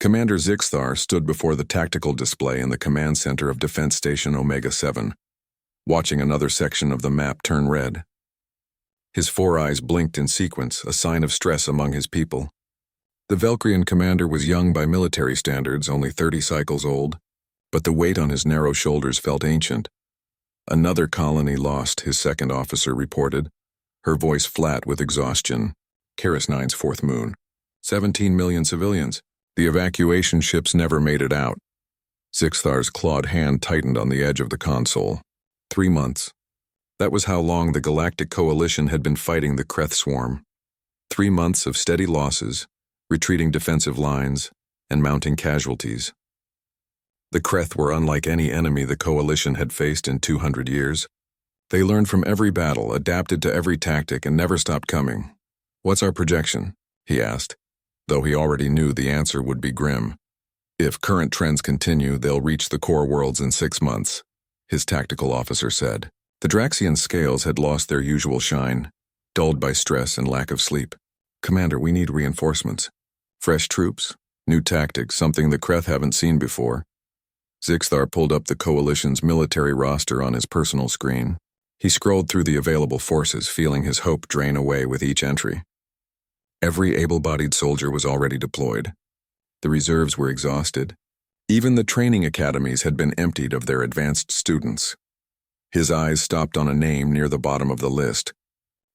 Commander Zixthar stood before the tactical display in the command center of Defense Station Omega-7, watching another section of the map turn red. His four eyes blinked in sequence, a sign of stress among his people. The Velcrian commander was young by military standards, only 30 cycles old, but the weight on his narrow shoulders felt ancient. Another colony lost, his second officer reported, her voice flat with exhaustion. Keras 9's fourth moon. 17 million civilians. The evacuation ships never made it out. Zixthar's clawed hand tightened on the edge of the console. 3 months. That was how long the Galactic Coalition had been fighting the Kreth swarm. 3 months of steady losses, retreating defensive lines, and mounting casualties. The Kreth were unlike any enemy the Coalition had faced in 200 years. They learned from every battle, adapted to every tactic, and never stopped coming. "What's our projection?" he asked, though he already knew the answer would be grim. "If current trends continue, they'll reach the core worlds in 6 months, his tactical officer said. The Draxian scales had lost their usual shine, dulled by stress and lack of sleep. "Commander, we need reinforcements. Fresh troops, new tactics, something the Kreth haven't seen before." Zixthar pulled up the Coalition's military roster on his personal screen. He scrolled through the available forces, feeling his hope drain away with each entry. Every able-bodied soldier was already deployed. The reserves were exhausted. Even the training academies had been emptied of their advanced students. His eyes stopped on a name near the bottom of the list.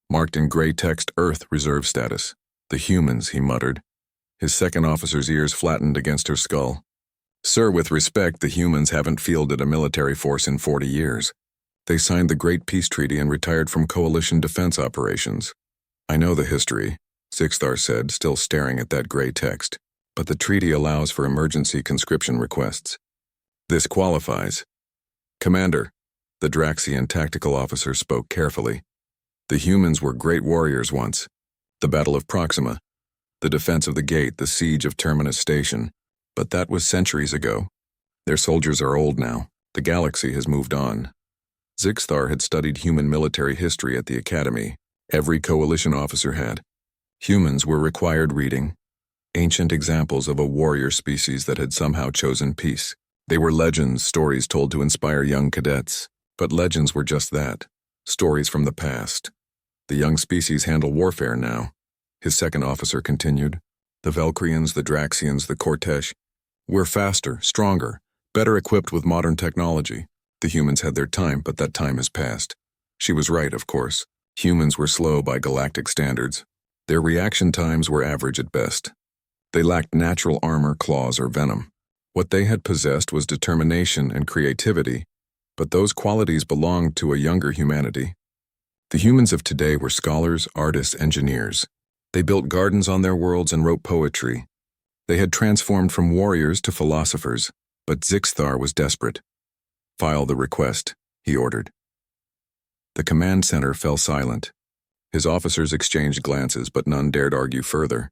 Marked in gray text, Earth Reserve Status. "The humans," he muttered. His second officer's ears flattened against her skull. "Sir, with respect, the humans haven't fielded a military force in 40 years. They signed the Great Peace Treaty and retired from Coalition defense operations." "I know the history," Zixthar said, still staring at that gray text. "But the treaty allows for emergency conscription requests. This qualifies." "Commander," the Draxian tactical officer spoke carefully. "The humans were great warriors once. The Battle of Proxima, the defense of the gate, the siege of Terminus Station. But that was centuries ago. Their soldiers are old now. The galaxy has moved on." Zixthar had studied human military history at the Academy. Every Coalition officer had. Humans were required reading. Ancient examples of a warrior species that had somehow chosen peace. They were legends, stories told to inspire young cadets. But legends were just that, stories from the past. The young species handle warfare now, his second officer continued. The Velcrians, the Draxians, the Cortesh. We're faster, stronger, better equipped with modern technology. The humans had their time, but that time has passed. She was right, of course. Humans were slow by galactic standards. Their reaction times were average at best. They lacked natural armor, claws, or venom. What they had possessed was determination and creativity, but those qualities belonged to a younger humanity. The humans of today were scholars, artists, engineers. They built gardens on their worlds and wrote poetry. They had transformed from warriors to philosophers, but Zixthar was desperate. "File the request," he ordered. The command center fell silent. His officers exchanged glances, but none dared argue further.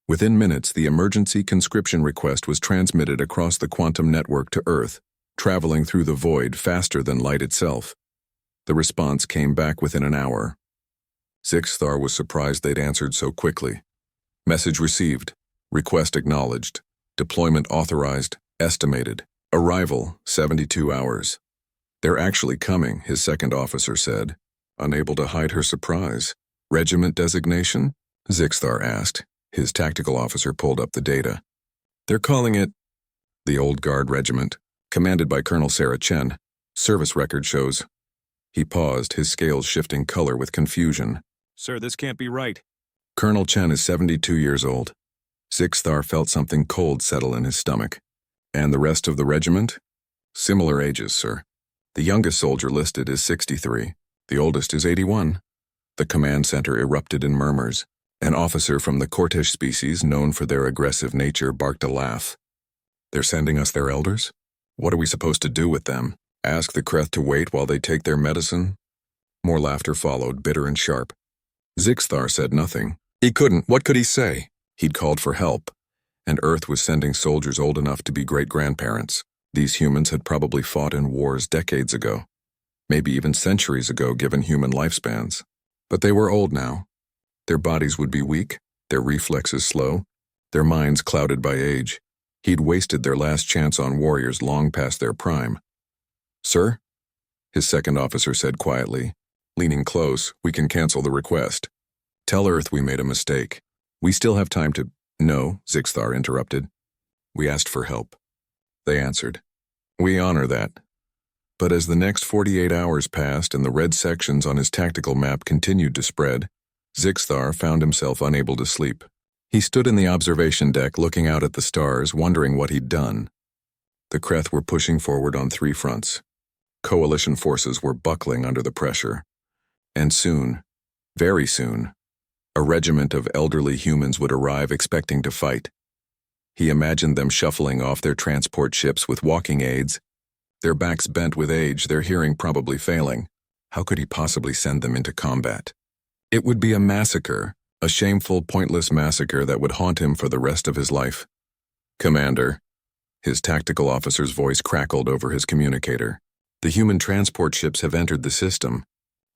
Within minutes, the emergency conscription request was transmitted across the quantum network to Earth, traveling through the void faster than light itself. The response came back within an hour. Zixthar was surprised they'd answered so quickly. "Message received. Request acknowledged. Deployment authorized. Estimated. Arrival, 72 hours. "They're actually coming," his second officer said, unable to hide her surprise. "Regiment designation?" Zixthar asked. His tactical officer pulled up the data. "They're calling it the Old Guard Regiment, commanded by Colonel Sarah Chen. Service record shows." He paused, his scales shifting color with confusion. "Sir, this can't be right." "Colonel Chen is 72 years old." Zixthar felt something cold settle in his stomach. "And the rest of the regiment?" "Similar ages, sir. The youngest soldier listed is 63. The oldest is 81. The command center erupted in murmurs. An officer from the Cortesh species, known for their aggressive nature, barked a laugh. "They're sending us their elders? What are we supposed to do with them? Ask the Kreth to wait while they take their medicine?" More laughter followed, bitter and sharp. Zixthar said nothing. He couldn't. What could he say? He'd called for help, and Earth was sending soldiers old enough to be great-grandparents. These humans had probably fought in wars decades ago, maybe even centuries ago given human lifespans. But they were old now. Their bodies would be weak, their reflexes slow, their minds clouded by age. He'd wasted their last chance on warriors long past their prime. "Sir?" his second officer said quietly. Leaning close, "We can cancel the request. Tell Earth we made a mistake. We still have time to—" "No," Zixthar interrupted. "We asked for help," they answered. "We honor that." But as the next 48 hours passed and the red sections on his tactical map continued to spread, Zixthar found himself unable to sleep. He stood in the observation deck looking out at the stars, wondering what he'd done. The Kreth were pushing forward on 3 fronts. Coalition forces were buckling under the pressure. And soon, very soon, a regiment of elderly humans would arrive expecting to fight. He imagined them shuffling off their transport ships with walking aids, their backs bent with age, their hearing probably failing. How could he possibly send them into combat? It would be a massacre, a shameful, pointless massacre that would haunt him for the rest of his life. "Commander," his tactical officer's voice crackled over his communicator. "The human transport ships have entered the system.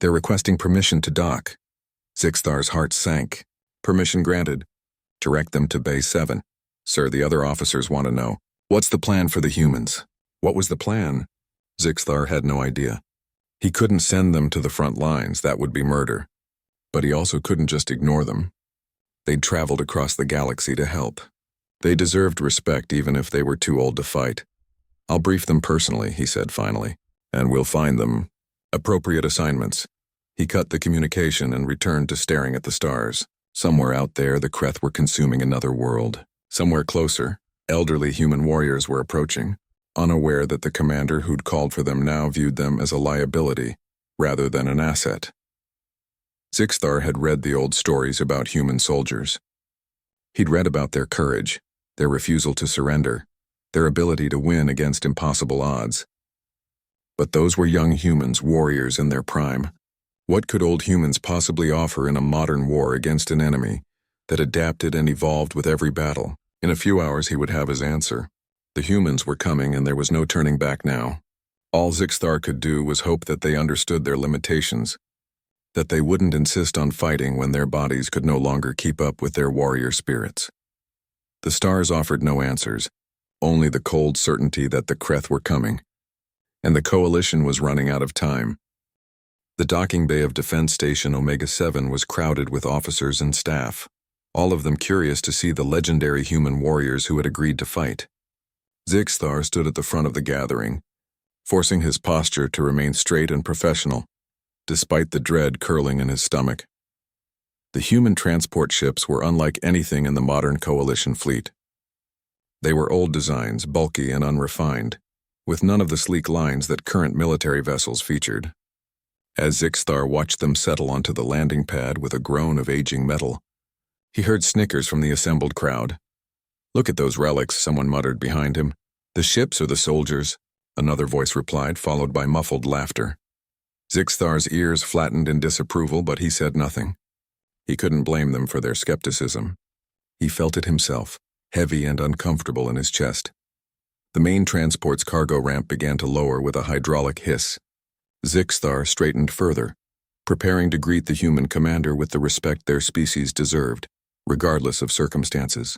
They're requesting permission to dock." Zixthar's heart sank. "Permission granted. Direct them to Bay 7. Sir, the other officers want to know. What's the plan for the humans?" What was the plan? Zixthar had no idea. He couldn't send them to the front lines, that would be murder. But he also couldn't just ignore them. They'd traveled across the galaxy to help. They deserved respect even if they were too old to fight. "I'll brief them personally," he said finally, "and we'll find them appropriate assignments." He cut the communication and returned to staring at the stars. Somewhere out there, the Kreth were consuming another world. Somewhere closer, elderly human warriors were approaching, unaware that the commander who'd called for them now viewed them as a liability rather than an asset. Zixthar had read the old stories about human soldiers. He'd read about their courage, their refusal to surrender, their ability to win against impossible odds. But those were young humans, warriors in their prime. What could old humans possibly offer in a modern war against an enemy that adapted and evolved with every battle? In a few hours he would have his answer. The humans were coming and there was no turning back now. All Zixthar could do was hope that they understood their limitations, that they wouldn't insist on fighting when their bodies could no longer keep up with their warrior spirits. The stars offered no answers, only the cold certainty that the Kreth were coming, and the coalition was running out of time. The docking bay of Defense Station Omega 7 was crowded with officers and staff, all of them curious to see the legendary human warriors who had agreed to fight. Zixthar stood at the front of the gathering, forcing his posture to remain straight and professional, despite the dread curling in his stomach. The human transport ships were unlike anything in the modern coalition fleet. They were old designs, bulky and unrefined, with none of the sleek lines that current military vessels featured. As Zixthar watched them settle onto the landing pad with a groan of aging metal, he heard snickers from the assembled crowd. "Look at those relics," someone muttered behind him. "The ships or the soldiers?" another voice replied, followed by muffled laughter. Zixthar's ears flattened in disapproval, but he said nothing. He couldn't blame them for their skepticism. He felt it himself, heavy and uncomfortable in his chest. The main transport's cargo ramp began to lower with a hydraulic hiss. Zixthar straightened further, preparing to greet the human commander with the respect their species deserved, regardless of circumstances.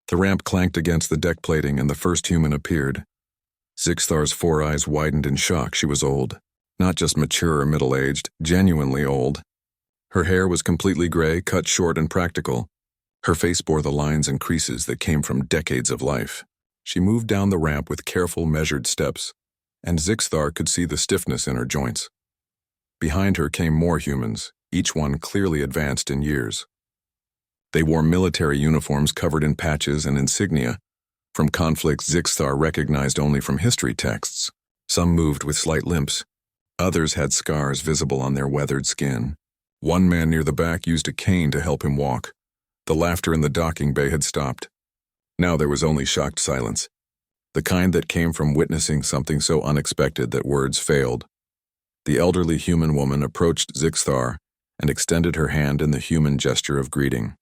The ramp clanked against the deck plating and the first human appeared. Zixthar's 4 eyes widened in shock. She was old. Not just mature or middle-aged, genuinely old. Her hair was completely gray, cut short and practical. Her face bore the lines and creases that came from decades of life. She moved down the ramp with careful, measured steps, and Zixthar could see the stiffness in her joints. Behind her came more humans, each one clearly advanced in years. They wore military uniforms covered in patches and insignia, from conflicts Zixthar recognized only from history texts. Some moved with slight limps. Others had scars visible on their weathered skin. One man near the back used a cane to help him walk. The laughter in the docking bay had stopped. Now there was only shocked silence, the kind that came from witnessing something so unexpected that words failed. The elderly human woman approached Zixthar and extended her hand in the human gesture of greeting.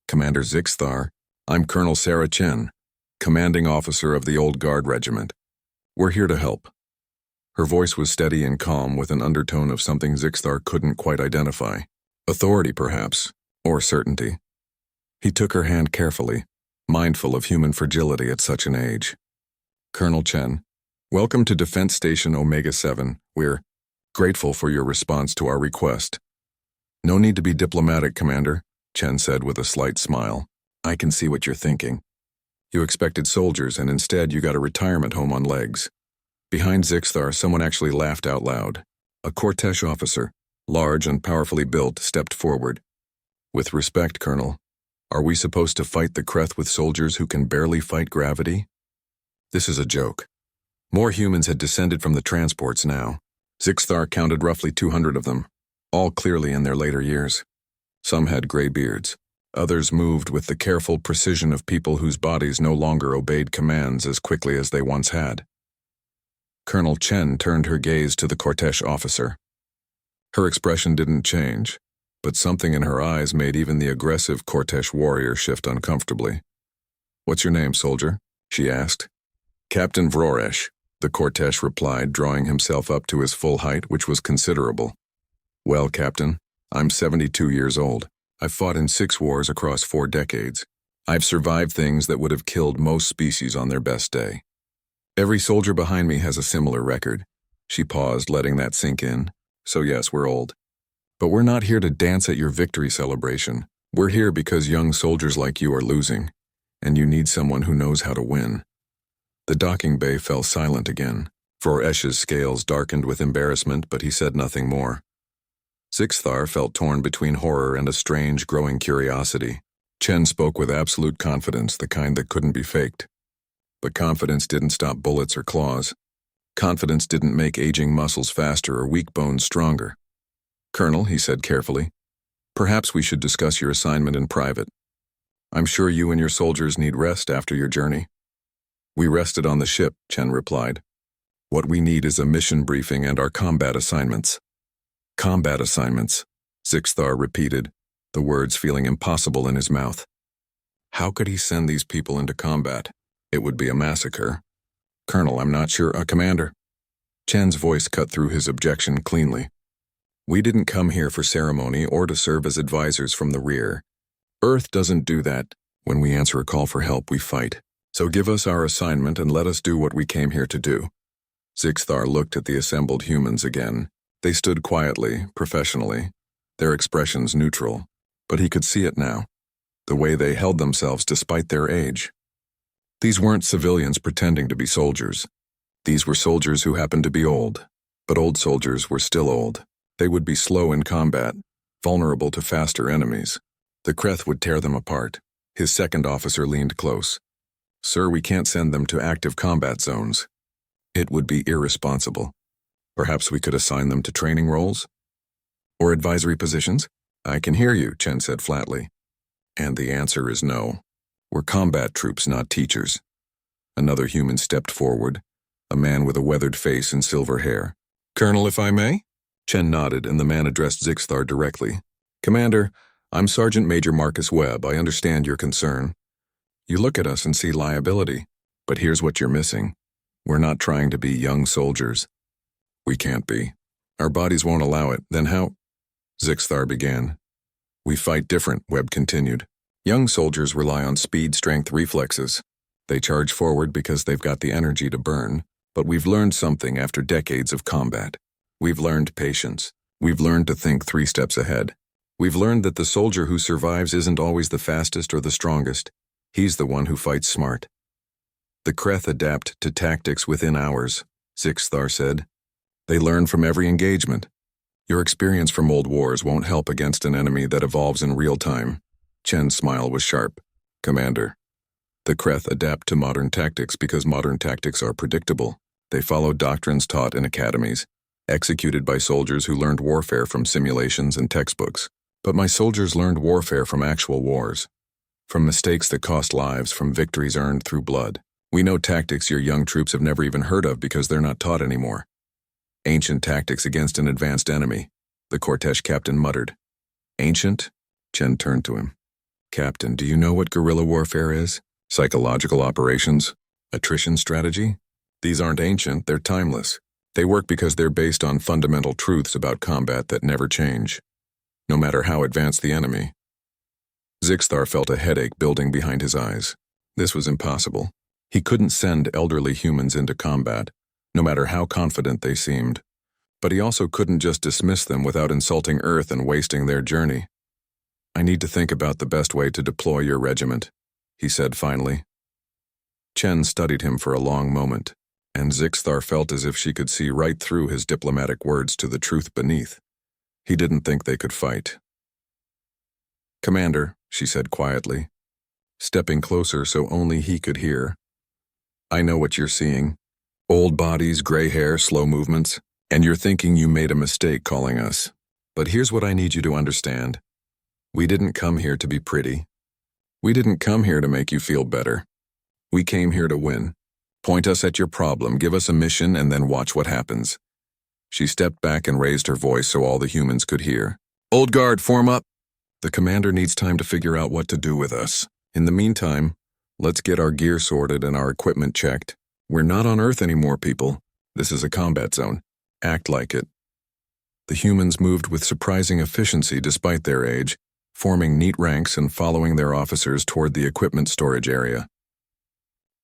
"Commander Zixthar, I'm Colonel Sarah Chen, commanding officer of the Old Guard Regiment. We're here to help." Her voice was steady and calm with an undertone of something Zixthar couldn't quite identify. Authority, perhaps, or certainty. He took her hand carefully, mindful of human fragility at such an age. Colonel Chen, welcome to Defense Station Omega-7. We're grateful for your response to our request. No need to be diplomatic, Commander, Chen said with a slight smile. I can see what you're thinking. You expected soldiers, and instead you got a retirement home on legs. Behind Zixthar, someone actually laughed out loud. A Cortesh officer, large and powerfully built, stepped forward. With respect, Colonel, are we supposed to fight the Kreth with soldiers who can barely fight gravity? This is a joke. More humans had descended from the transports now. Zixthar counted roughly 200 of them, all clearly in their later years. Some had gray beards. Others moved with the careful precision of people whose bodies no longer obeyed commands as quickly as they once had. Colonel Chen turned her gaze to the Cortesh officer. Her expression didn't change, but something in her eyes made even the aggressive Cortesh warrior shift uncomfortably. What's your name, soldier? She asked. Captain Vroresh, the Cortesh replied, drawing himself up to his full height, which was considerable. Well, Captain, I'm 72 years old. I've fought in 6 wars across 4 decades. I've survived things that would have killed most species on their best day. Every soldier behind me has a similar record. She paused, letting that sink in. So yes, we're old. But we're not here to dance at your victory celebration. We're here because young soldiers like you are losing, and you need someone who knows how to win. The docking bay fell silent again. Voresh's scales darkened with embarrassment, but he said nothing more. Zixthar felt torn between horror and a strange, growing curiosity. Chen spoke with absolute confidence, the kind that couldn't be faked. But confidence didn't stop bullets or claws. Confidence didn't make aging muscles faster or weak bones stronger. Colonel, he said carefully, perhaps we should discuss your assignment in private. I'm sure you and your soldiers need rest after your journey. We rested on the ship, Chen replied. What we need is a mission briefing and our combat assignments. Combat assignments, Zixthar repeated, the words feeling impossible in his mouth. How could he send these people into combat? It would be a massacre. Colonel, I'm not sure, Commander. Chen's voice cut through his objection cleanly. We didn't come here for ceremony or to serve as advisors from the rear. Earth doesn't do that. When we answer a call for help, we fight. So give us our assignment and let us do what we came here to do. Zixthar looked at the assembled humans again. They stood quietly, professionally, their expressions neutral, but he could see it now, the way they held themselves despite their age. These weren't civilians pretending to be soldiers. These were soldiers who happened to be old, but old soldiers were still old. They would be slow in combat, vulnerable to faster enemies. The Kreth would tear them apart. His second officer leaned close. Sir, we can't send them to active combat zones. It would be irresponsible. Perhaps we could assign them to training roles? Or advisory positions? I can hear you, Chen said flatly. And the answer is no. We're combat troops, not teachers. Another human stepped forward, a man with a weathered face and silver hair. Colonel, if I may? Chen nodded, and the man addressed Zixthar directly. Commander, I'm Sergeant Major Marcus Webb. I understand your concern. You look at us and see liability, but here's what you're missing. We're not trying to be young soldiers. We can't be. Our bodies won't allow it. Then how? Zixthar began. We fight different, Webb continued. Young soldiers rely on speed, strength, reflexes. They charge forward because they've got the energy to burn, but we've learned something after decades of combat. We've learned patience. We've learned to think 3 steps ahead. We've learned that the soldier who survives isn't always the fastest or the strongest. He's the one who fights smart. The Kreth adapt to tactics within hours, Zixthar said. They learn from every engagement. Your experience from old wars won't help against an enemy that evolves in real time. Chen's smile was sharp. Commander, the Kreth adapt to modern tactics because modern tactics are predictable. They follow doctrines taught in academies, executed by soldiers who learned warfare from simulations and textbooks. But my soldiers learned warfare from actual wars, from mistakes that cost lives, from victories earned through blood. We know tactics your young troops have never even heard of because they're not taught anymore. Ancient tactics against an advanced enemy, the Cortesh captain muttered. Ancient? Chen turned to him. Captain, do you know what guerrilla warfare is? Psychological operations? Attrition strategy? These aren't ancient, they're timeless. They work because they're based on fundamental truths about combat that never change, no matter how advanced the enemy. Zixthar felt a headache building behind his eyes. This was impossible. He couldn't send elderly humans into combat, no matter how confident they seemed. But he also couldn't just dismiss them without insulting Earth and wasting their journey. "I need to think about the best way to deploy your regiment," he said finally. Chen studied him for a long moment, and Zixthar felt as if she could see right through his diplomatic words to the truth beneath. He didn't think they could fight. "Commander," she said quietly, stepping closer so only he could hear. "I know what you're seeing. Old bodies, gray hair, slow movements, and you're thinking you made a mistake calling us. But here's what I need you to understand. We didn't come here to be pretty. We didn't come here to make you feel better. We came here to win. Point us at your problem, give us a mission, and then watch what happens." She stepped back and raised her voice so all the humans could hear. "Old Guard, form up! The commander needs time to figure out what to do with us. In the meantime, let's get our gear sorted and our equipment checked. We're not on Earth anymore, people. This is a combat zone. Act like it." The humans moved with surprising efficiency despite their age, forming neat ranks and following their officers toward the equipment storage area.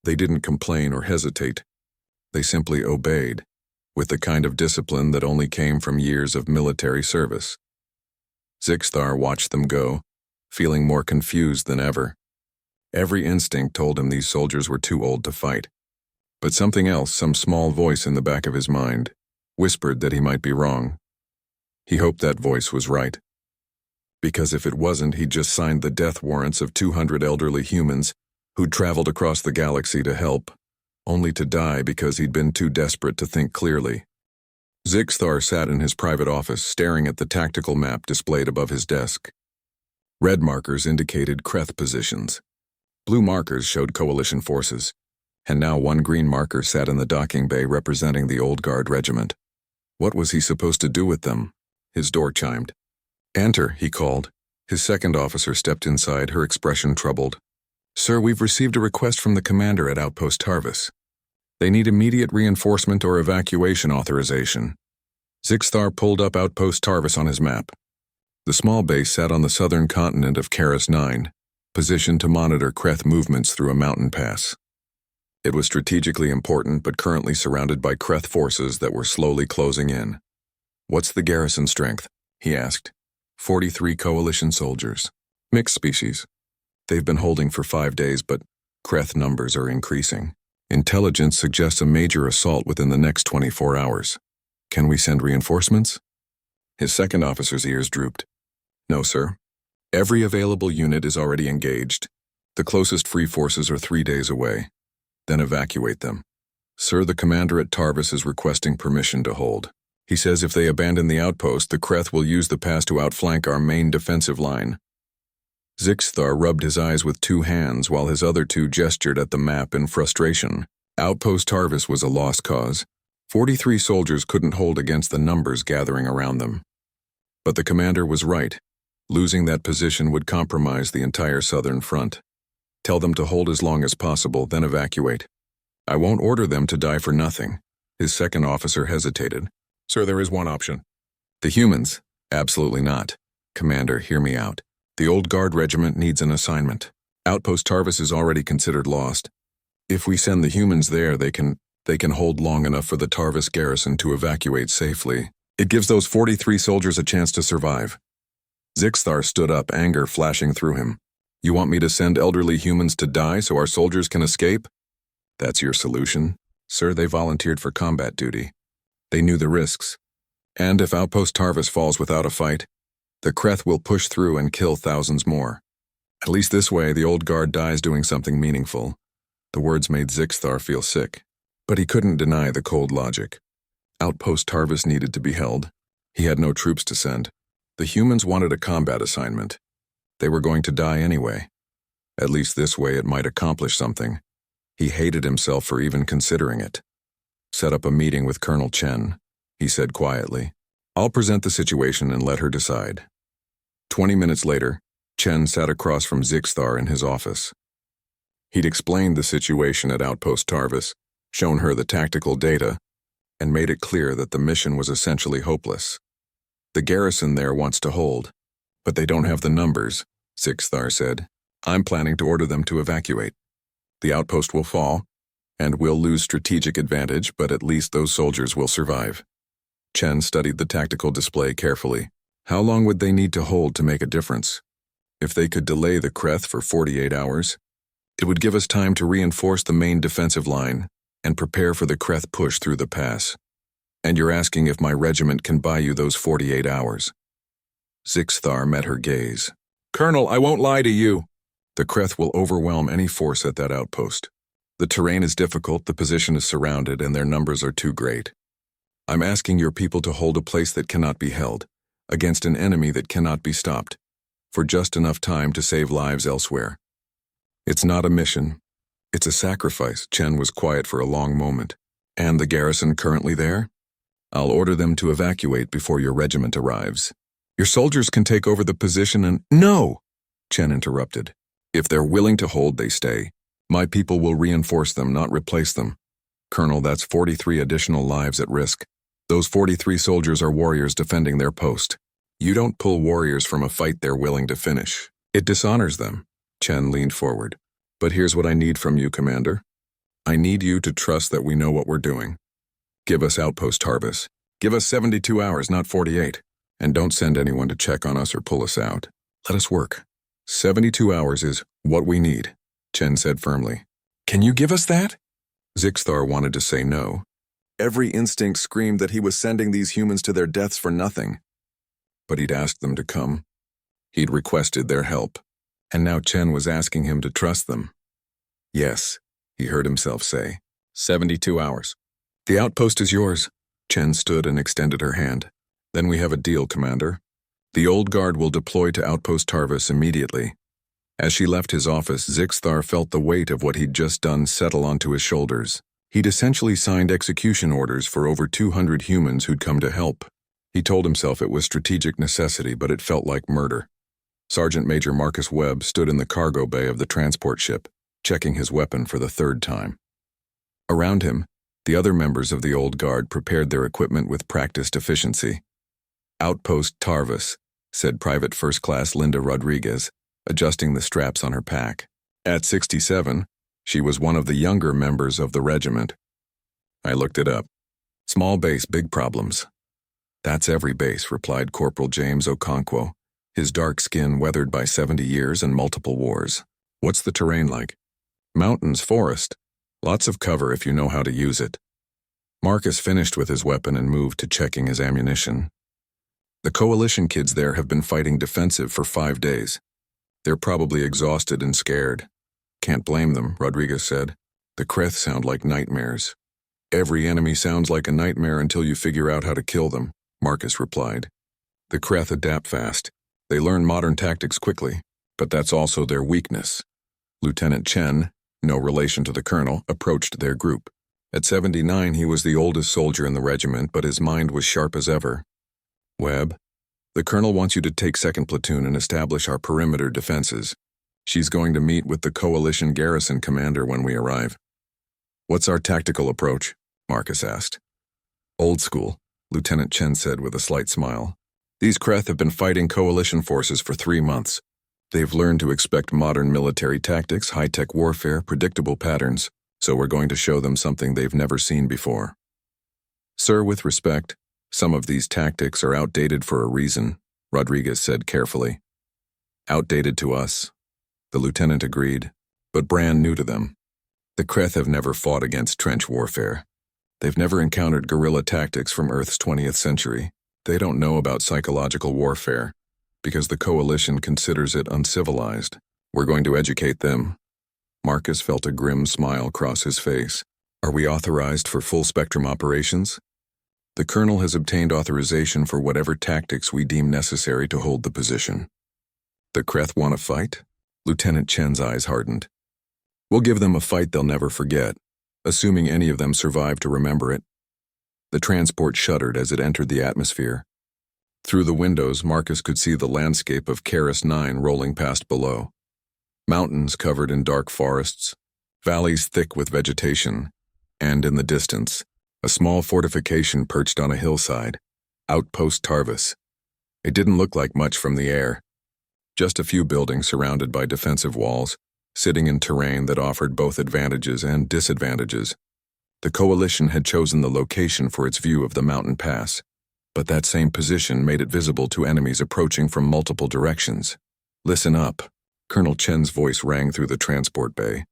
They didn't complain or hesitate. They simply obeyed, with the kind of discipline that only came from years of military service. Zixthar watched them go, feeling more confused than ever. Every instinct told him these soldiers were too old to fight. But something else, some small voice in the back of his mind, whispered that he might be wrong. He hoped that voice was right. Because if it wasn't, he'd just signed the death warrants of 200 elderly humans who'd traveled across the galaxy to help, only to die because he'd been too desperate to think clearly. Zixthar sat in his private office, staring at the tactical map displayed above his desk. Red markers indicated Kreth positions. Blue markers showed coalition forces, and now one green marker sat in the docking bay representing the Old Guard regiment. What was he supposed to do with them? His door chimed. "Enter," he called. His second officer stepped inside, her expression troubled. "Sir, we've received a request from the commander at Outpost Tarvis. They need immediate reinforcement or evacuation authorization." Zixthar pulled up Outpost Tarvis on his map. The small base sat on the southern continent of Karis 9, positioned to monitor Kreth movements through a mountain pass. It was strategically important but currently surrounded by Kreth forces that were slowly closing in. "What's the garrison strength?" he asked. 43 coalition soldiers. Mixed species. They've been holding for 5 days, but Kreth numbers are increasing. Intelligence suggests a major assault within the next 24 hours. Can we send reinforcements? His second officer's ears drooped. "No, sir. Every available unit is already engaged. The closest free forces are 3 days away. Then evacuate them. Sir, the commander at Tarvis is requesting permission to hold. He says if they abandon the outpost, the Kreth will use the pass to outflank our main defensive line." Zixthar rubbed his eyes with 2 hands while his other 2 gestured at the map in frustration. Outpost Tarvis was a lost cause. 43 soldiers couldn't hold against the numbers gathering around them. But the commander was right. Losing that position would compromise the entire southern front. Tell them to hold as long as possible, then evacuate. I won't order them to die for nothing. His second officer hesitated. "Sir, there is one option." "The humans? Absolutely not. Commander, hear me out. The Old Guard regiment needs an assignment. Outpost Tarvis is already considered lost. If we send the humans there, they can hold long enough for the Tarvis garrison to evacuate safely. It gives those 43 soldiers a chance to survive." Zixthar stood up, anger flashing through him. "You want me to send elderly humans to die so our soldiers can escape? That's your solution?" "Sir, they volunteered for combat duty. They knew the risks. And if Outpost Tarvis falls without a fight, the Kreth will push through and kill thousands more. At least this way, the Old Guard dies doing something meaningful." The words made Zixthar feel sick, but he couldn't deny the cold logic. Outpost Tarvis needed to be held. He had no troops to send. The humans wanted a combat assignment. They were going to die anyway. At least this way it might accomplish something. He hated himself for even considering it. "Set up a meeting with Colonel Chen," he said quietly. "I'll present the situation and let her decide." 20 minutes later, Chen sat across from Zixthar in his office. He'd explained the situation at Outpost Tarvis, shown her the tactical data, and made it clear that the mission was essentially hopeless. "The garrison there wants to hold, but they don't have the numbers," Zixthar said. "I'm planning to order them to evacuate." The outpost will fall, and we'll lose strategic advantage, but at least those soldiers will survive. Chen studied the tactical display carefully. How long would they need to hold to make a difference? If they could delay the Kreth for 48 hours, it would give us time to reinforce the main defensive line and prepare for the Kreth push through the pass. And you're asking if my regiment can buy you those 48 hours. Zixthar met her gaze. Colonel, I won't lie to you. The Kreth will overwhelm any force at that outpost. The terrain is difficult, the position is surrounded, and their numbers are too great. I'm asking your people to hold a place that cannot be held, against an enemy that cannot be stopped, for just enough time to save lives elsewhere. It's not a mission. It's a sacrifice. Chen was quiet for a long moment. And the garrison currently there? I'll order them to evacuate before your regiment arrives. Your soldiers can take over the position and— No! Chen interrupted. If they're willing to hold, they stay. My people will reinforce them, not replace them. Colonel, that's 43 additional lives at risk. Those 43 soldiers are warriors defending their post. You don't pull warriors from a fight they're willing to finish. It dishonors them. Chen leaned forward. But here's what I need from you, Commander. I need you to trust that we know what we're doing. Give us outpost Tarvis. Give us 72 hours, not 48. And don't send anyone to check on us or pull us out. Let us work. 72 hours is what we need, Chen said firmly. Can you give us that? Zixthar wanted to say no. Every instinct screamed that he was sending these humans to their deaths for nothing. But he'd asked them to come. He'd requested their help. And now Chen was asking him to trust them. Yes, he heard himself say. 72 hours. The outpost is yours. Chen stood and extended her hand. Then we have a deal, Commander. The old guard will deploy to Outpost Tarvis immediately. As she left his office, Zixthar felt the weight of what he'd just done settle onto his shoulders. He'd essentially signed execution orders for over 200 humans who'd come to help. He told himself it was strategic necessity, but it felt like murder. Sergeant Major Marcus Webb stood in the cargo bay of the transport ship, checking his weapon for the third time. Around him, the other members of the old guard prepared their equipment with practiced efficiency. Outpost Tarvis, said Private First Class Linda Rodriguez, adjusting the straps on her pack. At 67, she was one of the younger members of the regiment. I looked it up. Small base, big problems. That's every base, replied Corporal James Okonkwo, his dark skin weathered by 70 years and multiple wars. What's the terrain like? Mountains, forest. Lots of cover if you know how to use it. Marcus finished with his weapon and moved to checking his ammunition. The Coalition kids there have been fighting defensive for 5 days. They're probably exhausted and scared. Can't blame them, Rodriguez said. The Kreth sound like nightmares. Every enemy sounds like a nightmare until you figure out how to kill them, Marcus replied. The Kreth adapt fast. They learn modern tactics quickly, but that's also their weakness. Lieutenant Chen, no relation to the colonel, approached their group. At 79, he was the oldest soldier in the regiment, but his mind was sharp as ever. Webb, the colonel wants you to take 2nd Platoon and establish our perimeter defenses. She's going to meet with the Coalition garrison commander when we arrive. What's our tactical approach? Marcus asked. Old school, Lieutenant Chen said with a slight smile. These Kreth have been fighting Coalition forces for 3 months. They've learned to expect modern military tactics, high-tech warfare, predictable patterns, so we're going to show them something they've never seen before. Sir, with respect, some of these tactics are outdated for a reason, Rodriguez said carefully. Outdated to us, the lieutenant agreed, but brand new to them. The Kreth have never fought against trench warfare. They've never encountered guerrilla tactics from Earth's 20th century. They don't know about psychological warfare, because the Coalition considers it uncivilized. We're going to educate them. Marcus felt a grim smile cross his face. Are we authorized for full-spectrum operations? The colonel has obtained authorization for whatever tactics we deem necessary to hold the position. The Kreth want to fight? Lieutenant Chen's eyes hardened. We'll give them a fight they'll never forget, assuming any of them survive to remember it. The transport shuddered as it entered the atmosphere. Through the windows, Marcus could see the landscape of Karis 9 rolling past below. Mountains covered in dark forests, valleys thick with vegetation, and in the distance, a small fortification perched on a hillside, Outpost Tarvis. It didn't look like much from the air. Just a few buildings surrounded by defensive walls, sitting in terrain that offered both advantages and disadvantages. The coalition had chosen the location for its view of the mountain pass, but that same position made it visible to enemies approaching from multiple directions. "Listen up," Colonel Chen's voice rang through the transport bay.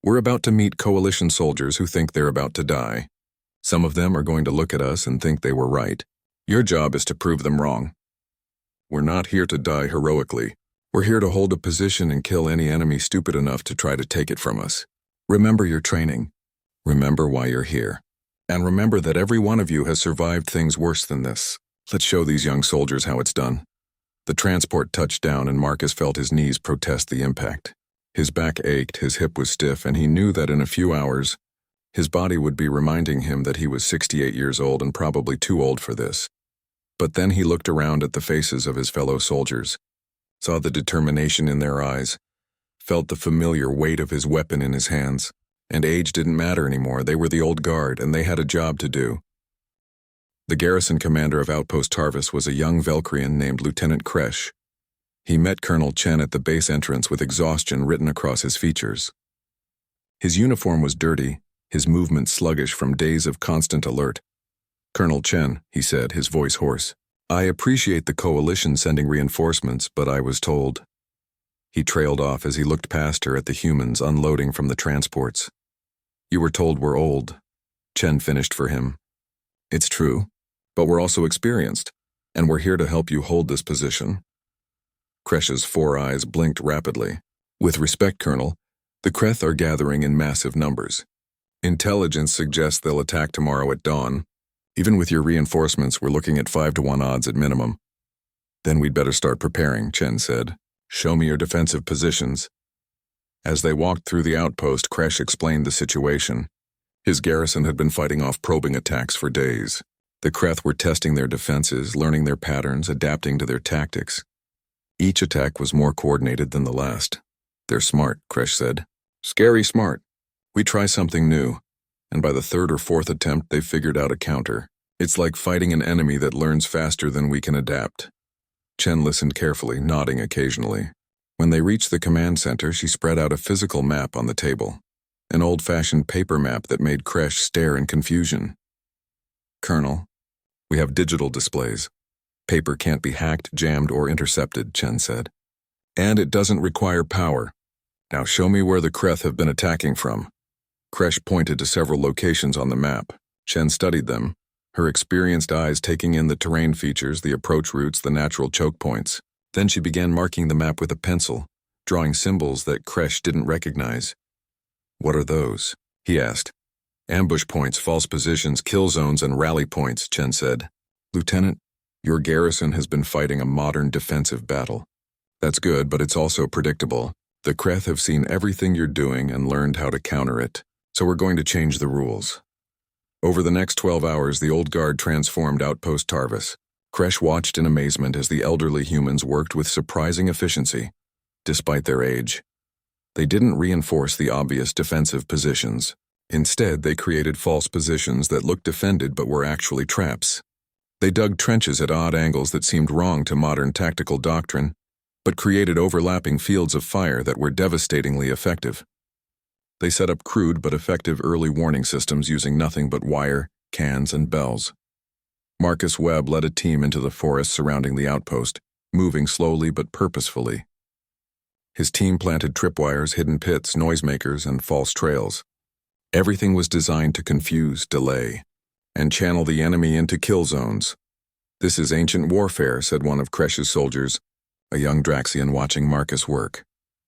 "We're about to meet coalition soldiers who think they're about to die. Some of them are going to look at us and think they were right. Your job is to prove them wrong. We're not here to die heroically. We're here to hold a position and kill any enemy stupid enough to try to take it from us. Remember your training. Remember why you're here. And remember that every one of you has survived things worse than this. Let's show these young soldiers how it's done." The transport touched down and Marcus felt his knees protest the impact. His back ached, his hip was stiff, and he knew that in a few hours, his body would be reminding him that he was 68 years old and probably too old for this. But then he looked around at the faces of his fellow soldiers, saw the determination in their eyes, felt the familiar weight of his weapon in his hands. And age didn't matter anymore. They were the old guard, and they had a job to do. The garrison commander of Outpost Tarvis was a young Velcrian named Lieutenant Kresh. He met Colonel Chen at the base entrance with exhaustion written across his features. His uniform was dirty, his movement sluggish from days of constant alert. "Colonel Chen," he said, his voice hoarse, "I appreciate the coalition sending reinforcements, but I was told—" He trailed off as he looked past her at the humans unloading from the transports. "You were told we're old," Chen finished for him. "It's true, but we're also experienced, and we're here to help you hold this position." Kresh's 4 eyes blinked rapidly. "With respect, Colonel, the Kreth are gathering in massive numbers. Intelligence suggests they'll attack tomorrow at dawn. Even with your reinforcements, we're looking at 5-to-1 odds at minimum." "Then we'd better start preparing," Chen said. "Show me your defensive positions." As they walked through the outpost, Kresh explained the situation. His garrison had been fighting off probing attacks for days. The Kreth were testing their defenses, learning their patterns, adapting to their tactics. Each attack was more coordinated than the last. "They're smart," Kresh said. "Scary smart. We try something new, and by the 3rd or 4th attempt they've figured out a counter. It's like fighting an enemy that learns faster than we can adapt." Chen listened carefully, nodding occasionally. When they reached the command center, she spread out a physical map on the table, an old-fashioned paper map that made Kresh stare in confusion. "Colonel, we have digital displays. Paper can't be hacked, jammed, or intercepted," Chen said. "And it doesn't require power. Now show me where the Kreth have been attacking from." Kresh pointed to several locations on the map. Chen studied them, her experienced eyes taking in the terrain features, the approach routes, the natural choke points. Then she began marking the map with a pencil, drawing symbols that Kresh didn't recognize. "What are those?" he asked. "Ambush points, false positions, kill zones, and rally points," Chen said. "Lieutenant, your garrison has been fighting a modern defensive battle. That's good, but it's also predictable. The Kreth have seen everything you're doing and learned how to counter it, so we're going to change the rules." Over the next 12 hours, the old guard transformed Outpost Tarvis. Kresh watched in amazement as the elderly humans worked with surprising efficiency, despite their age. They didn't reinforce the obvious defensive positions. Instead, they created false positions that looked defended but were actually traps. They dug trenches at odd angles that seemed wrong to modern tactical doctrine, but created overlapping fields of fire that were devastatingly effective. They set up crude but effective early warning systems using nothing but wire, cans, and bells. Marcus Webb led a team into the forest surrounding the outpost, moving slowly but purposefully. His team planted tripwires, hidden pits, noisemakers, and false trails. Everything was designed to confuse, delay, and channel the enemy into kill zones. "This is ancient warfare," said one of Kresh's soldiers, a young Draxian watching Marcus work.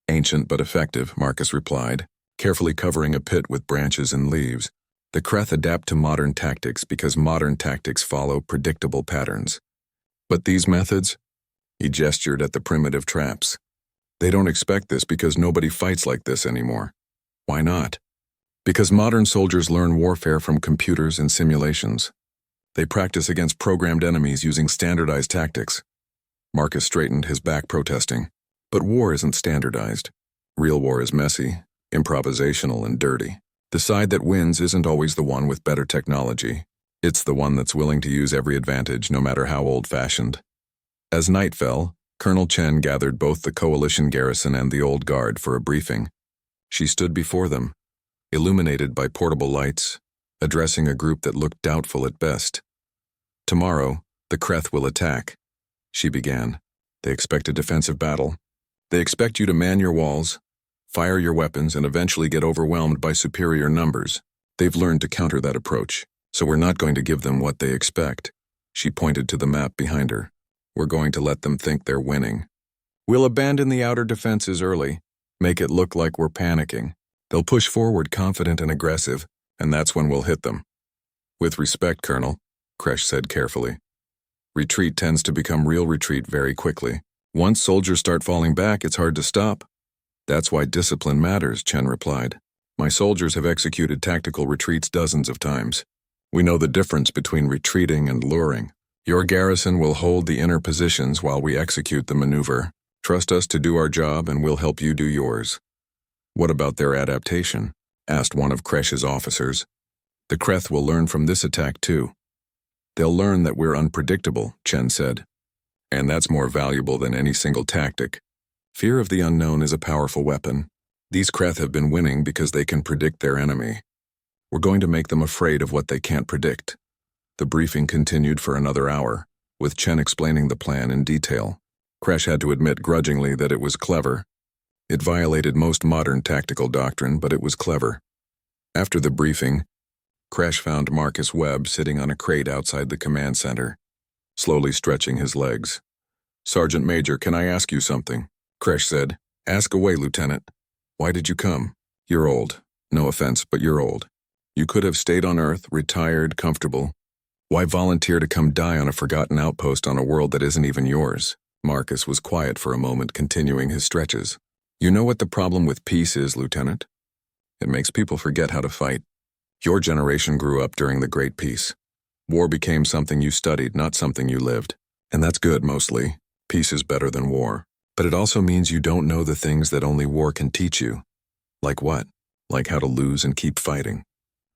"Ancient but effective," Marcus replied, carefully covering a pit with branches and leaves. "The Kreth adapt to modern tactics because modern tactics follow predictable patterns. But these methods," he gestured at the primitive traps, "they don't expect this because nobody fights like this anymore." "Why not?" "Because modern soldiers learn warfare from computers and simulations. They practice against programmed enemies using standardized tactics." Marcus straightened, his back protesting. "But war isn't standardized. Real war is messy, improvisational, and dirty. The side that wins isn't always the one with better technology. It's the one that's willing to use every advantage, no matter how old-fashioned." As night fell, Colonel Chen gathered both the coalition garrison and the old guard for a briefing. She stood before them, illuminated by portable lights, addressing a group that looked doubtful at best. "Tomorrow, the Kreth will attack," she began. "They expect a defensive battle. They expect you to man your walls, fire your weapons, and eventually get overwhelmed by superior numbers. They've learned to counter that approach, so we're not going to give them what they expect." She pointed to the map behind her. "We're going to let them think they're winning. We'll abandon the outer defenses early, make it look like we're panicking. They'll push forward confident and aggressive, and that's when we'll hit them." "With respect, Colonel," Kresh said carefully. "Retreat tends to become real retreat very quickly. Once soldiers start falling back, it's hard to stop." "That's why discipline matters," Chen replied. "My soldiers have executed tactical retreats dozens of times. We know the difference between retreating and luring. Your garrison will hold the inner positions while we execute the maneuver. Trust us to do our job and we'll help you do yours." "What about their adaptation?" asked one of Kresh's officers. "The Kreth will learn from this attack too." "They'll learn that we're unpredictable," Chen said. "And that's more valuable than any single tactic. Fear of the unknown is a powerful weapon. These Kreth have been winning because they can predict their enemy. We're going to make them afraid of what they can't predict." The briefing continued for another hour, with Chen explaining the plan in detail. Kresh had to admit grudgingly that it was clever. It violated most modern tactical doctrine, but it was clever. After the briefing, Kresh found Marcus Webb sitting on a crate outside the command center, slowly stretching his legs. "Sergeant Major, can I ask you something?" Kresh said. "Ask away, Lieutenant." "Why did you come? You're old. No offense, but you're old. You could have stayed on Earth, retired, comfortable. Why volunteer to come die on a forgotten outpost on a world that isn't even yours?" Marcus was quiet for a moment, continuing his stretches. "You know what the problem with peace is, Lieutenant? It makes people forget how to fight. Your generation grew up during the Great Peace. War became something you studied, not something you lived. And that's good, mostly. Peace is better than war. But it also means you don't know the things that only war can teach you. Like what? Like how to lose and keep fighting.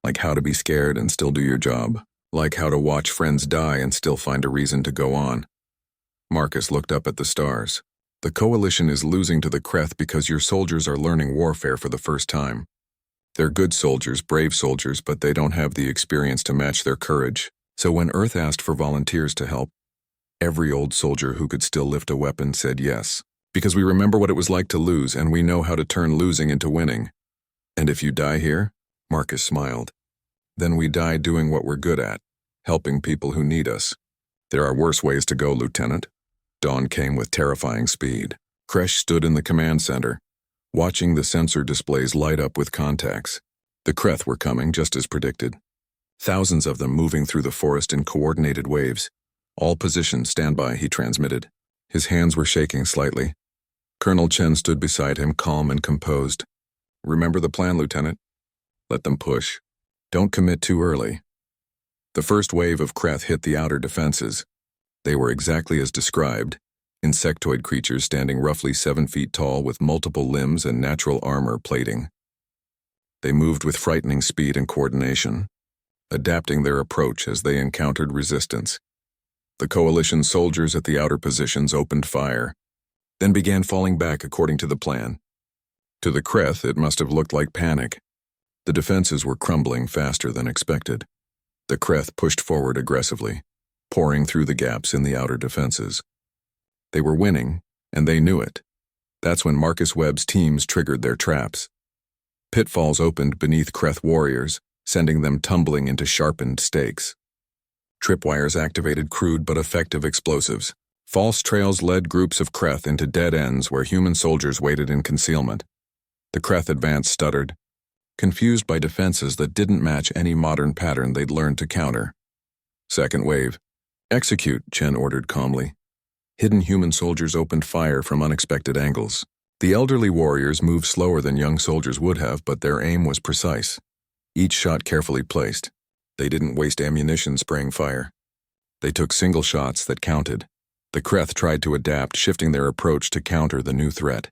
Like how to be scared and still do your job. Like how to watch friends die and still find a reason to go on." Marcus looked up at the stars. "The Coalition is losing to the Kreth because your soldiers are learning warfare for the first time. They're good soldiers, brave soldiers, but they don't have the experience to match their courage. So when Earth asked for volunteers to help, every old soldier who could still lift a weapon said yes. Because we remember what it was like to lose, and we know how to turn losing into winning. And if you die here," Marcus smiled, "then we die doing what we're good at, helping people who need us. There are worse ways to go, Lieutenant." Dawn came with terrifying speed. Kresh stood in the command center, watching the sensor displays light up with contacts. The Kreth were coming, just as predicted. Thousands of them moving through the forest in coordinated waves. "All positions, stand by," he transmitted. His hands were shaking slightly. Colonel Chen stood beside him, calm and composed. "Remember the plan, Lieutenant. Let them push. Don't commit too early." The first wave of Kreth hit the outer defenses. They were exactly as described, insectoid creatures standing roughly 7 feet tall with multiple limbs and natural armor plating. They moved with frightening speed and coordination, adapting their approach as they encountered resistance. The Coalition soldiers at the outer positions opened fire, then began falling back according to the plan. To the Kreth, it must have looked like panic. The defenses were crumbling faster than expected. The Kreth pushed forward aggressively, pouring through the gaps in the outer defenses. They were winning, and they knew it. That's when Marcus Webb's teams triggered their traps. Pitfalls opened beneath Kreth warriors, sending them tumbling into sharpened stakes. Tripwires activated crude but effective explosives. False trails led groups of Kreth into dead ends where human soldiers waited in concealment. The Kreth advance stuttered, confused by defenses that didn't match any modern pattern they'd learned to counter. Second wave. "Execute," Chen ordered calmly. Hidden human soldiers opened fire from unexpected angles. The elderly warriors moved slower than young soldiers would have, but their aim was precise. Each shot carefully placed. They didn't waste ammunition spraying fire. They took single shots that counted. The Kreth tried to adapt, shifting their approach to counter the new threat.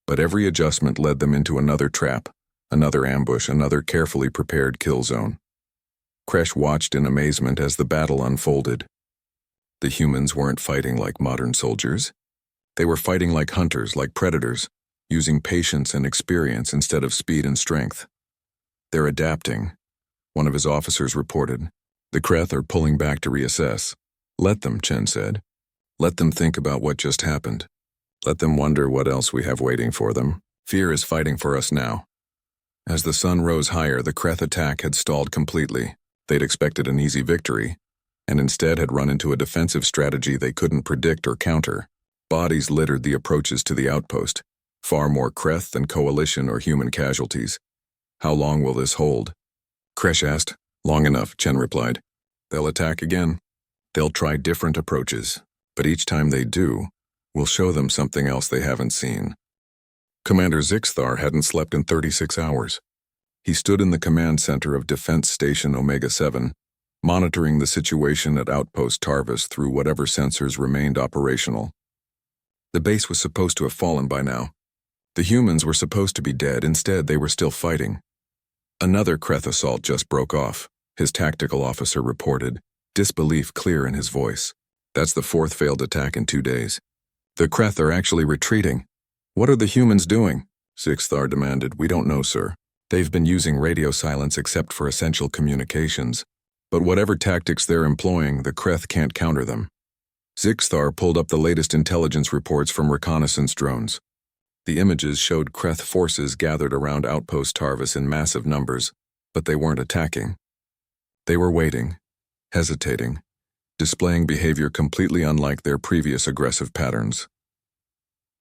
But every adjustment led them into another trap, another ambush, another carefully prepared kill zone. Kresh watched in amazement as the battle unfolded. The humans weren't fighting like modern soldiers. They were fighting like hunters, like predators, using patience and experience instead of speed and strength. They're adapting, one of his officers reported. The Kreth are pulling back to reassess. Let them, Chen said. Let them think about what just happened. Let them wonder what else we have waiting for them. Fear is fighting for us now. As the sun rose higher, the Kreth attack had stalled completely. They'd expected an easy victory, and instead had run into a defensive strategy they couldn't predict or counter. Bodies littered the approaches to the outpost. Far more Kreth than coalition or human casualties. How long will this hold? Kresh asked. Long enough, Chen replied. They'll attack again. They'll try different approaches, but each time they do, we'll show them something else they haven't seen. Commander Zixthar hadn't slept in 36 hours. He stood in the command center of Defense Station Omega-7, monitoring the situation at Outpost Tarvis through whatever sensors remained operational. The base was supposed to have fallen by now. The humans were supposed to be dead, instead they were still fighting. Another Kreth assault just broke off, his tactical officer reported, disbelief clear in his voice. That's the fourth failed attack in 2 days. The Kreth are actually retreating. What are the humans doing? Zixthar demanded. We don't know, sir. They've been using radio silence except for essential communications. But whatever tactics they're employing, the Kreth can't counter them. Zixthar pulled up the latest intelligence reports from reconnaissance drones. The images showed Kreth forces gathered around Outpost Tarvis in massive numbers, but they weren't attacking. They were waiting, hesitating, displaying behavior completely unlike their previous aggressive patterns.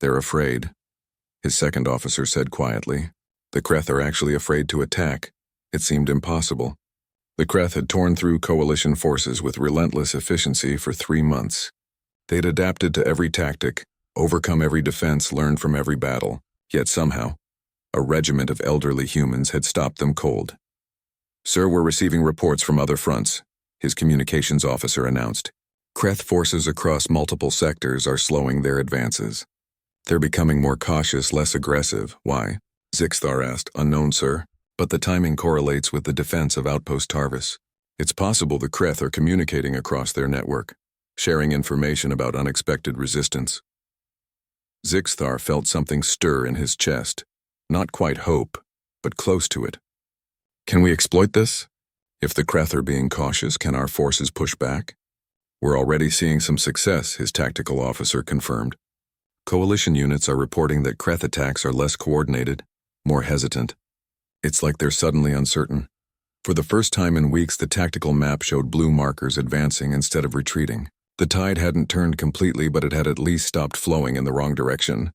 They're afraid, his second officer said quietly. The Kreth are actually afraid to attack. It seemed impossible. The Kreth had torn through coalition forces with relentless efficiency for 3 months. They'd adapted to every tactic, overcome every defense, learned from every battle, yet somehow, a regiment of elderly humans had stopped them cold. Sir, we're receiving reports from other fronts, his communications officer announced. Kreth forces across multiple sectors are slowing their advances. They're becoming more cautious, less aggressive. Why? Zixthar asked. Unknown, sir, but the timing correlates with the defense of Outpost Tarvis. It's possible the Kreth are communicating across their network, sharing information about unexpected resistance. Zixthar felt something stir in his chest. Not quite hope, but close to it. Can we exploit this? If the Kreth are being cautious, can our forces push back? We're already seeing some success, his tactical officer confirmed. Coalition units are reporting that Kreth attacks are less coordinated, more hesitant. It's like they're suddenly uncertain. For the first time in weeks, the tactical map showed blue markers advancing instead of retreating. The tide hadn't turned completely, but it had at least stopped flowing in the wrong direction.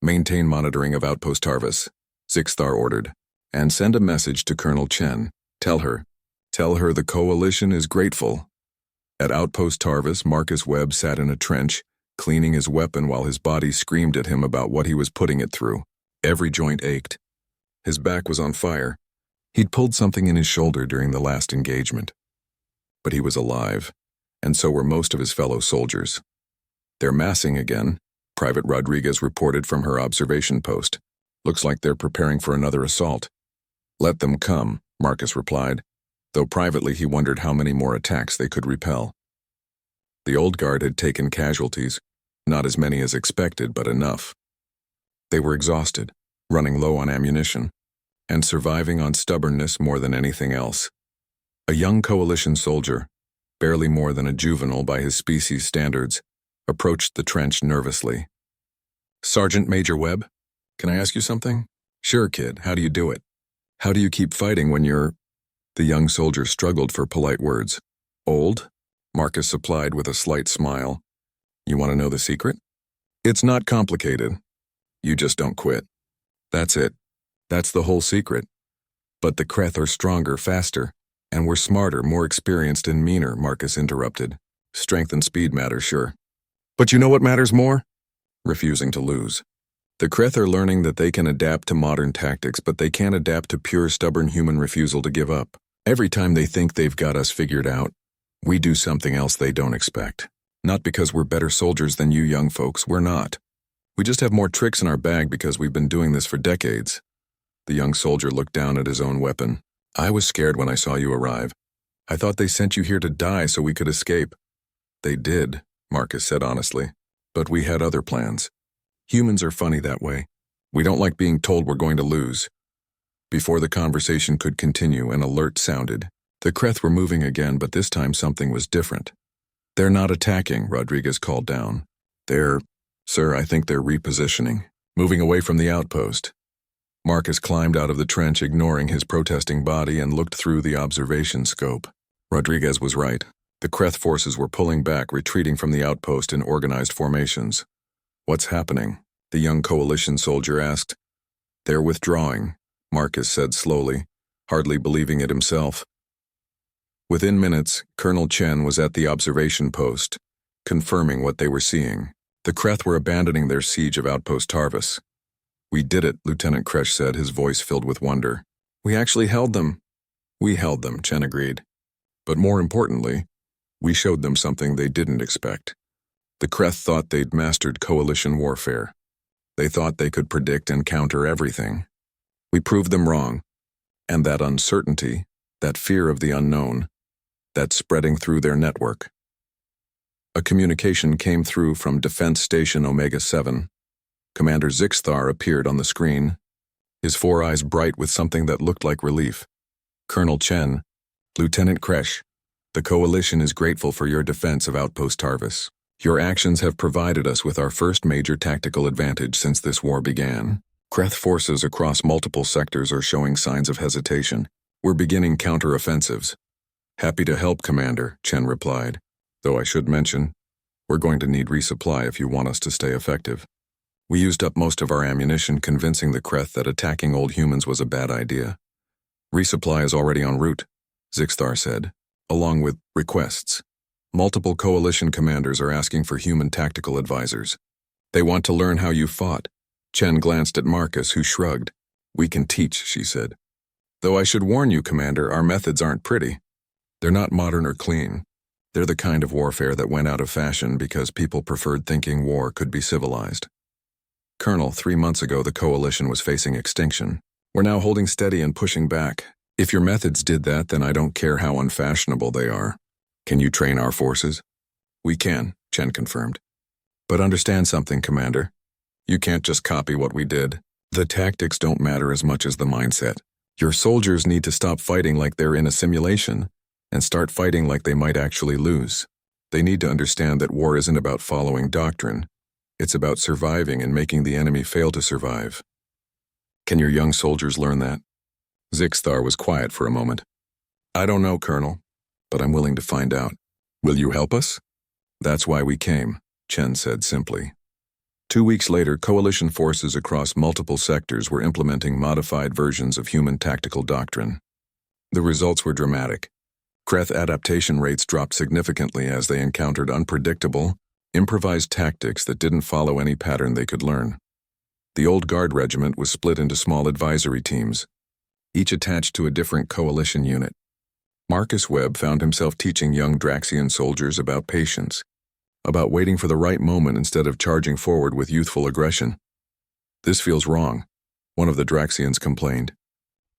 Maintain monitoring of Outpost Tarvis, Zixthar ordered, and send a message to Colonel Chen. Tell her the coalition is grateful. At Outpost Tarvis, Marcus Webb sat in a trench, cleaning his weapon while his body screamed at him about what he was putting it through. Every joint ached. His back was on fire. He'd pulled something in his shoulder during the last engagement. But he was alive, and so were most of his fellow soldiers. They're massing again, Private Rodriguez reported from her observation post. Looks like they're preparing for another assault. Let them come, Marcus replied, though privately he wondered how many more attacks they could repel. The old guard had taken casualties, not as many as expected, but enough. They were exhausted, running low on ammunition, and surviving on stubbornness more than anything else. A young coalition soldier, barely more than a juvenile by his species standards, approached the trench nervously. Sergeant Major Webb, can I ask you something? Sure, kid, how do you do it? How do you keep fighting when you're... The young soldier struggled for polite words. Old? Marcus supplied with a slight smile. You want to know the secret? It's not complicated. You just don't quit. That's it. That's the whole secret. But the Kreth are stronger, faster, and we're smarter, more experienced and meaner, Marcus interrupted. Strength and speed matter, sure. But you know what matters more? Refusing to lose. The Kreth are learning that they can adapt to modern tactics, but they can't adapt to pure, stubborn human refusal to give up. Every time they think they've got us figured out, we do something else they don't expect. Not because we're better soldiers than you young folks, we're not. We just have more tricks in our bag because we've been doing this for decades. The young soldier looked down at his own weapon. I was scared when I saw you arrive. I thought they sent you here to die so we could escape. They did, Marcus said honestly, but we had other plans. Humans are funny that way. We don't like being told we're going to lose. Before the conversation could continue, an alert sounded. The Kreth were moving again, but this time something was different. They're not attacking, Rodriguez called down. Sir, I think they're repositioning, moving away from the outpost. Marcus climbed out of the trench, ignoring his protesting body, and looked through the observation scope. Rodriguez was right. The Kreth forces were pulling back, retreating from the outpost in organized formations. What's happening? The young coalition soldier asked. They're withdrawing, Marcus said slowly, hardly believing it himself. Within minutes, Colonel Chen was at the observation post, confirming what they were seeing. The Kreth were abandoning their siege of Outpost Tarvis. We did it, Lieutenant Kresh said, his voice filled with wonder. We actually held them. We held them, Chen agreed. But more importantly, we showed them something they didn't expect. The Kreth thought they'd mastered coalition warfare. They thought they could predict and counter everything. We proved them wrong. And that uncertainty, that fear of the unknown, that's spreading through their network. A communication came through from Defense Station Omega 7. Commander Zixthar appeared on the screen, his four eyes bright with something that looked like relief. Colonel Chen, Lieutenant Kresh, the Coalition is grateful for your defense of Outpost Tarvis. Your actions have provided us with our first major tactical advantage since this war began. Kreth forces across multiple sectors are showing signs of hesitation. We're beginning counter-offensives. Happy to help, Commander, Chen replied. Though I should mention, we're going to need resupply if you want us to stay effective. We used up most of our ammunition convincing the Kreth that attacking old humans was a bad idea. Resupply is already en route, Zixthar said, along with requests. Multiple coalition commanders are asking for human tactical advisors. They want to learn how you fought. Chen glanced at Marcus, who shrugged. We can teach, she said. Though I should warn you, Commander, our methods aren't pretty. They're not modern or clean. They're the kind of warfare that went out of fashion because people preferred thinking war could be civilized. Colonel, 3 months ago the Coalition was facing extinction. We're now holding steady and pushing back. If your methods did that, then I don't care how unfashionable they are. Can you train our forces? We can, Chen confirmed. But understand something, Commander. You can't just copy what we did. The tactics don't matter as much as the mindset. Your soldiers need to stop fighting like they're in a simulation and start fighting like they might actually lose. They need to understand that war isn't about following doctrine. It's about surviving and making the enemy fail to survive. Can your young soldiers learn that? Zixthar was quiet for a moment. I don't know, Colonel, but I'm willing to find out. Will you help us? That's why we came, Chen said simply. 2 weeks later, coalition forces across multiple sectors were implementing modified versions of human tactical doctrine. The results were dramatic. Kreth adaptation rates dropped significantly as they encountered unpredictable, improvised tactics that didn't follow any pattern they could learn. The old Guard regiment was split into small advisory teams, each attached to a different coalition unit. Marcus Webb found himself teaching young Draxian soldiers about patience, about waiting for the right moment instead of charging forward with youthful aggression. This feels wrong, one of the Draxians complained.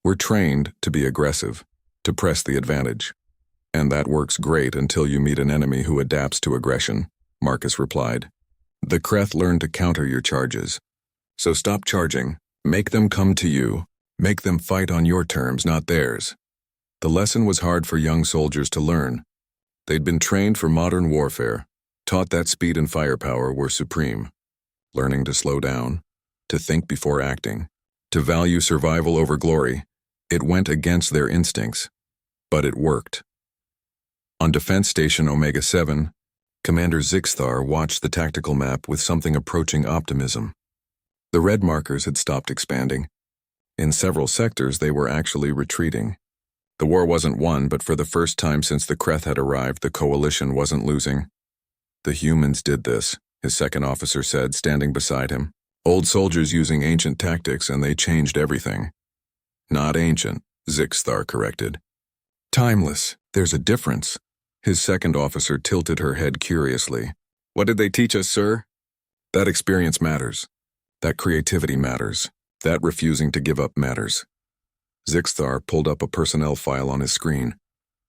We're trained to be aggressive, to press the advantage. And that works great until you meet an enemy who adapts to aggression, Marcus replied. The Kreth learn to counter your charges. So stop charging, make them come to you, make them fight on your terms, not theirs. The lesson was hard for young soldiers to learn. They'd been trained for modern warfare, taught that speed and firepower were supreme. Learning to slow down, to think before acting, to value survival over glory, it went against their instincts. But it worked. On Defense Station Omega 7, Commander Zixthar watched the tactical map with something approaching optimism. The red markers had stopped expanding. In several sectors, they were actually retreating. The war wasn't won, but for the first time since the Kreth had arrived, the Coalition wasn't losing. The humans did this, his second officer said, standing beside him. Old soldiers using ancient tactics, and they changed everything. Not ancient, Zixthar corrected. Timeless, there's a difference. His second officer tilted her head curiously. What did they teach us, sir? That experience matters. That creativity matters. That refusing to give up matters. Zixthar pulled up a personnel file on his screen.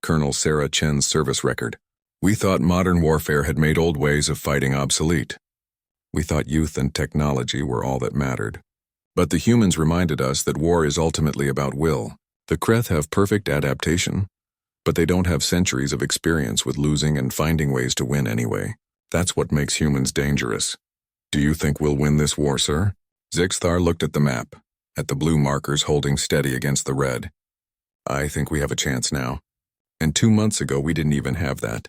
Colonel Sarah Chen's service record. We thought modern warfare had made old ways of fighting obsolete. We thought youth and technology were all that mattered. But the humans reminded us that war is ultimately about will. The Kreth have perfect adaptation, but they don't have centuries of experience with losing and finding ways to win anyway. That's what makes humans dangerous. Do you think we'll win this war, sir? Zixthar looked at the map, at the blue markers holding steady against the red. I think we have a chance now. And 2 months ago we didn't even have that.